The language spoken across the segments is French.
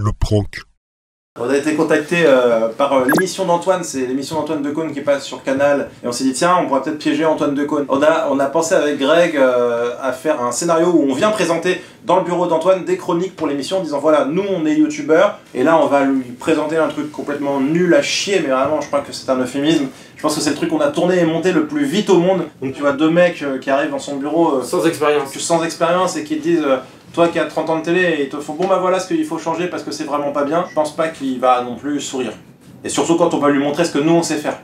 Le prank. On a été contacté par l'émission d'Antoine, c'est l'émission d'Antoine Decaune qui passe sur Canal, et on s'est dit tiens, on pourrait peut-être piéger Antoine Decaune. On a pensé avec Greg à faire un scénario où on vient présenter dans le bureau d'Antoine des chroniques pour l'émission en disant voilà, nous on est youtubeurs, et là on va lui présenter un truc complètement nul à chier, mais vraiment je crois que c'est un euphémisme. Je pense que c'est le truc qu'on a tourné et monté le plus vite au monde. Donc tu vois deux mecs qui arrivent dans son bureau sans expérience et qui te disent toi qui as 30 ans de télé et ils te font bon bah voilà ce qu'il faut changer parce que c'est vraiment pas bien. Je pense pas qu'il va non plus sourire. Et surtout quand on va lui montrer ce que nous on sait faire.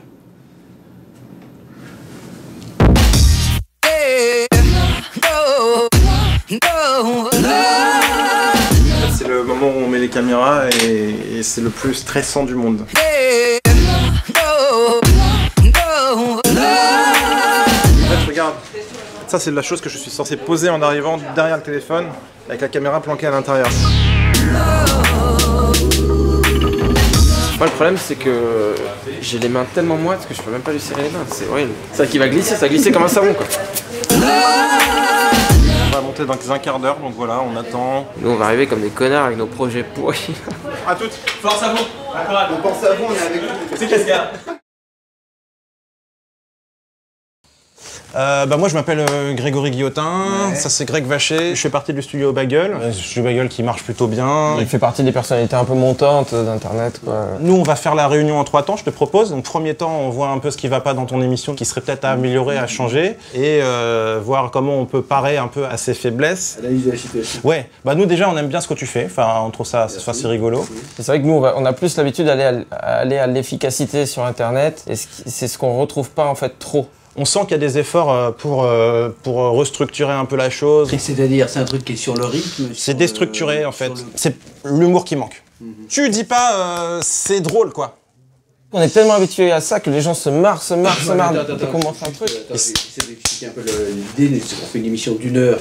C'est le moment où on met les caméras et c'est le plus stressant du monde. En fait, regarde, ça c'est la chose que je suis censé poser en arrivant derrière le téléphone avec la caméra planquée à l'intérieur. Moi le problème c'est que j'ai les mains tellement moites que je peux même pas lui serrer les mains, c'est horrible. C'est ça qui va glisser, ça va glisser comme un savon quoi. On va monter dans un quart d'heure, donc voilà, on attend. Nous on va arriver comme des connards avec nos projets pourris. À toutes. Force à vous. On pense à vous, on est avec vous. C'est qu'est-ce qu'il y a? Moi je m'appelle Grégory Guillotin, ça c'est Greg Vacher, je fais partie du studio Bagel, studio Bagel qui marche plutôt bien. Il fait partie des personnalités un peu montantes d'internet quoi. Nous on va faire la réunion en 3 temps, je te propose. Donc premier temps on voit un peu ce qui va pas dans ton émission, qui serait peut-être à améliorer, à changer, et voir comment on peut parer un peu à ses faiblesses. Analyse de la situation. Ouais, bah nous déjà on aime bien ce que tu fais, enfin on trouve ça c'est rigolo. C'est vrai que nous on a plus l'habitude d'aller à l'efficacité sur internet, et c'est ce qu'on retrouve pas en fait trop. On sent qu'il y a des efforts pour restructurer un peu la chose. C'est-à-dire, c'est un truc qui est sur le rythme. C'est déstructuré en fait. C'est l'humour qui manque. Tu dis pas c'est drôle quoi. On est tellement habitué à ça que les gens se marrent dès qu'on montre un truc. J'essaie d'expliquer un peu l'idée, c'est qu'on fait une émission d'1 heure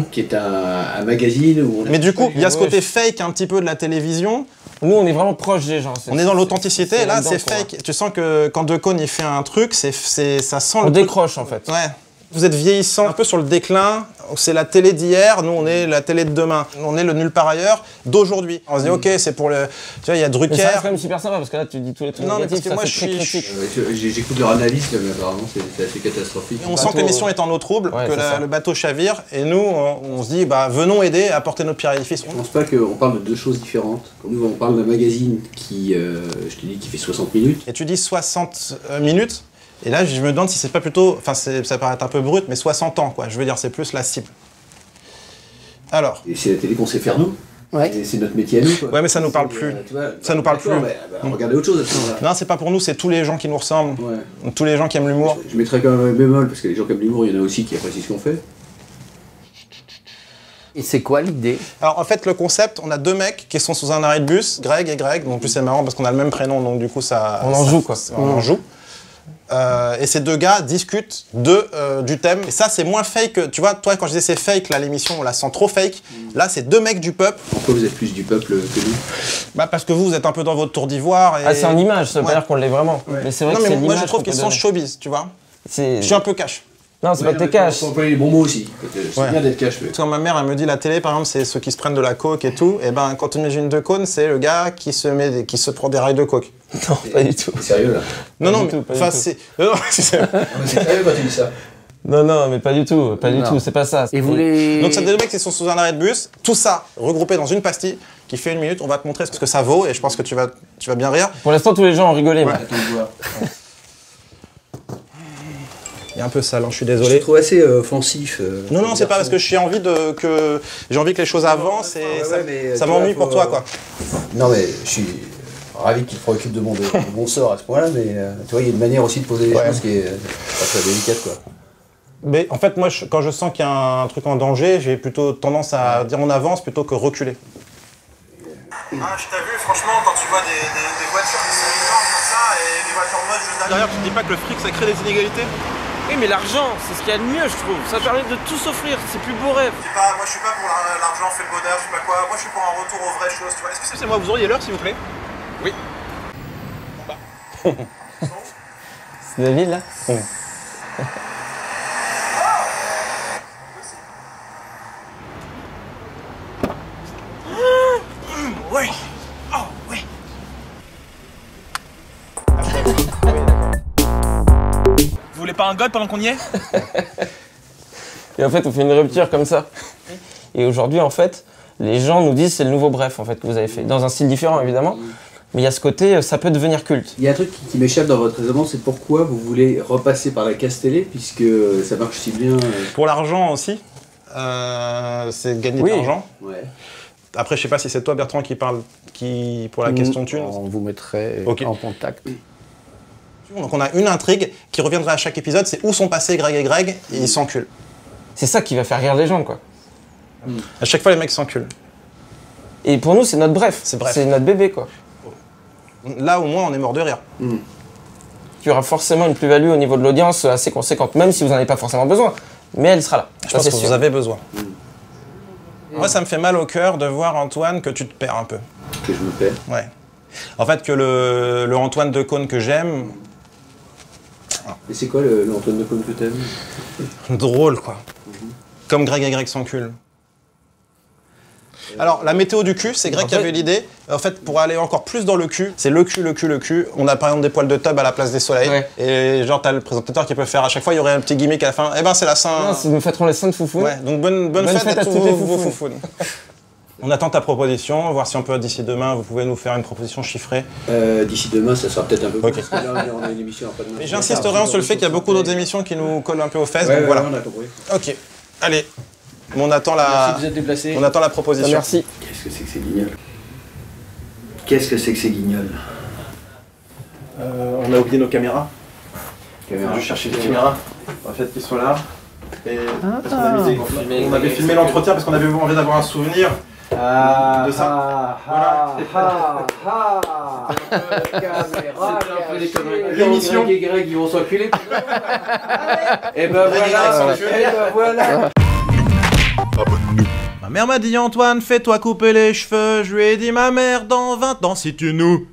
qui est un magazine où on a... Mais du coup, il y a ce côté fake un petit peu de la télévision. Nous, on est vraiment proche des gens. On est dans l'authenticité, là c'est fake. Tu sens que quand Decaune il fait un truc, ça sent le... On décroche en fait. Ouais. Vous êtes vieillissant, un peu sur le déclin. C'est la télé d'hier, nous on est la télé de demain. On est le nulle par ailleurs d'aujourd'hui. On se dit ok, c'est pour le... Tu vois, il y a Drucker. Mais ça reste quand même super sympa parce que là tu dis tous les trucs négatifs, ça fait très critique. J'écoute leur analyse, mais apparemment c'est assez catastrophique. On sent que l'émission est en eau trouble, que le bateau chavire, et nous on se dit bah venons aider, apporter notre pierre à l'édifice. Je pense pas qu'on parle de deux choses différentes. Nous on parle d'un magazine qui, je te dis, qui fait 60 minutes. Et tu dis 60 minutes. Et là, je me demande si c'est pas plutôt, enfin ça paraît un peu brut, mais 60 ans, quoi. Je veux dire, c'est plus la cible. Alors. Et c'est la télé qu'on sait faire nous. Ouais. C'est notre métier à nous, quoi. Ouais, mais ça nous parle plus. Ça nous parle plus. Regardez autre chose à ce moment-là. Non, c'est pas pour nous, c'est tous les gens qui nous ressemblent. Ouais. Tous les gens qui aiment l'humour. Je mettrais quand même un bémol, parce que les gens qui aiment l'humour, il y en a aussi qui apprécient ce qu'on fait. Et c'est quoi l'idée? Alors en fait le concept, on a deux mecs qui sont sous un arrêt de bus, Greg et Greg, donc en plus c'est marrant parce qu'on a le même prénom, donc du coup ça... On en joue quoi. On en joue. Et ces deux gars discutent du thème. Et ça, c'est moins fake. Tu vois, toi, quand je disais c'est fake, là, l'émission, on la sent trop fake. Là, c'est deux mecs du peuple. Pourquoi vous êtes plus du peuple que nous? Bah, parce que vous êtes un peu dans votre tour d'ivoire. Et... Ah, c'est en image, ça veut pas dire qu'on l'est vraiment. Ouais. Mais c'est vrai que c'est moi, je trouve qu'ils sont showbiz, tu vois. Je suis un peu cash. Non, c'est pas que t'es cash. On peut employer les bons mots aussi. C'est bien d'être cash. Quand ma mère, elle me dit la télé, par exemple, c'est ceux qui se prennent de la coke et tout. Et ben, quand on imagine Decaune, c'est le gars qui se prend des rails de coke. Non, pas du tout. T'es sérieux là? Non, non, mais enfin, c'est. Non, c'est sérieux. C'est sérieux quand tu dis ça? Non, mais pas du tout, c'est pas ça. Et vous les... Donc, c'est des mecs qui sont sous un arrêt de bus. Tout ça regroupé dans une pastille qui fait 1 minute. On va te montrer ce que ça vaut et je pense que tu vas bien rire. Pour l'instant, tous les gens ont rigolé. Ouais. Il y a un peu sale, hein, je suis désolé. Je trouve assez offensif. Non, c'est pas parce que j'ai envie que les choses avancent et ça m'ennuie pour toi, quoi. Non, mais je suis ravi que tu te préoccupes de mon sort à ce point-là, mais tu vois, il y a une manière aussi de poser les choses qui est pas très délicate, quoi. Mais en fait, moi, quand je sens qu'il y a un truc en danger, j'ai plutôt tendance à dire on avance plutôt que reculer. Ah, je t'ai vu, franchement, quand tu vois des voitures qui sont énormes comme ça et des voitures moches juste derrière, tu te dis pas que le fric ça crée des inégalités? Oui, mais l'argent, c'est ce qu'il y a de mieux, je trouve. Ça permet de tout s'offrir, c'est plus beau rêve. Moi, je suis pas pour l'argent fait le bonheur, je sais pas quoi. Moi, je suis pour un retour aux vraies choses, tu vois. Est-ce que c'est moi, vous auriez l'heure, s'il vous plaît? Oui. Bon, bah. C'est David, là? Ouais. un god pendant qu'on y est? Et en fait, on fait une rupture comme ça. Et aujourd'hui, en fait, les gens nous disent c'est le nouveau Bref en fait que vous avez fait. Dans un style différent évidemment, mais il y a ce côté, ça peut devenir culte. Il y a un truc qui m'échappe dans votre raisonnement, c'est pourquoi vous voulez repasser par la casse télé, puisque ça marche si bien. Pour l'argent aussi. C'est gagner de l'argent. Ouais. Après, je sais pas si c'est toi, Bertrand, qui parle pour la question thune. On vous mettrait en contact. Donc on a une intrigue qui reviendra à chaque épisode, c'est où sont passés Greg et Greg, et ils s'enculent. C'est ça qui va faire rire les gens, quoi. À chaque fois, les mecs s'enculent. Et pour nous, c'est notre Bref. C'est notre bébé, quoi. Là, au moins, on est mort de rire. Il y aura forcément une plus-value au niveau de l'audience assez conséquente, même si vous n'en avez pas forcément besoin. Mais elle sera là. Je pense que vous avez besoin. Moi, ça me fait mal au cœur de voir, Antoine, que tu te perds un peu. Que je me perds? Ouais. En fait, que le Antoine Decaune que j'aime... Et c'est quoi le Antoine Decaune que t'aimes? Drôle, quoi. Comme Greg et Greg s'enculent. Alors, la météo du cul, c'est Greg qui avait l'idée. En fait, pour aller encore plus dans le cul, c'est le cul. On a par exemple des poils de tub à la place des soleils. Ouais. Et genre, t'as le présentateur qui peut faire à chaque fois, il y aurait un petit gimmick à la fin. Eh ben, c'est la Saint. Non, nous fêterons les Saints de Foufoune. Ouais, donc bonne fête à tous vos foufounes. On attend ta proposition, voir si on peut, d'ici demain, vous pouvez nous faire une proposition chiffrée. D'ici demain, ça sera peut-être un peu plus. Okay. Parce que là, on a une émission après-demain. Mais j'insisterai sur le fait qu'il y a beaucoup d'autres émissions qui nous collent un peu aux fesses. Donc voilà. On a compris. Ok, allez. On attend la... Merci de vous être déplacé. On attend la proposition. Merci. Qu'est-ce que c'est que ces guignols? Qu'est-ce que c'est que ces guignols? On a oublié nos caméras. Je cherchais les caméras. En fait, ils sont là. Et parce qu'on avait filmé l'entretien parce qu'on avait envie d'avoir un souvenir de ça. L'émission. Greg et Greg, ils vont s'enculer. Et ben voilà. Ma mère m'a dit Antoine, fais-toi couper les cheveux. Je lui ai dit ma mère dans 20 ans si tu nous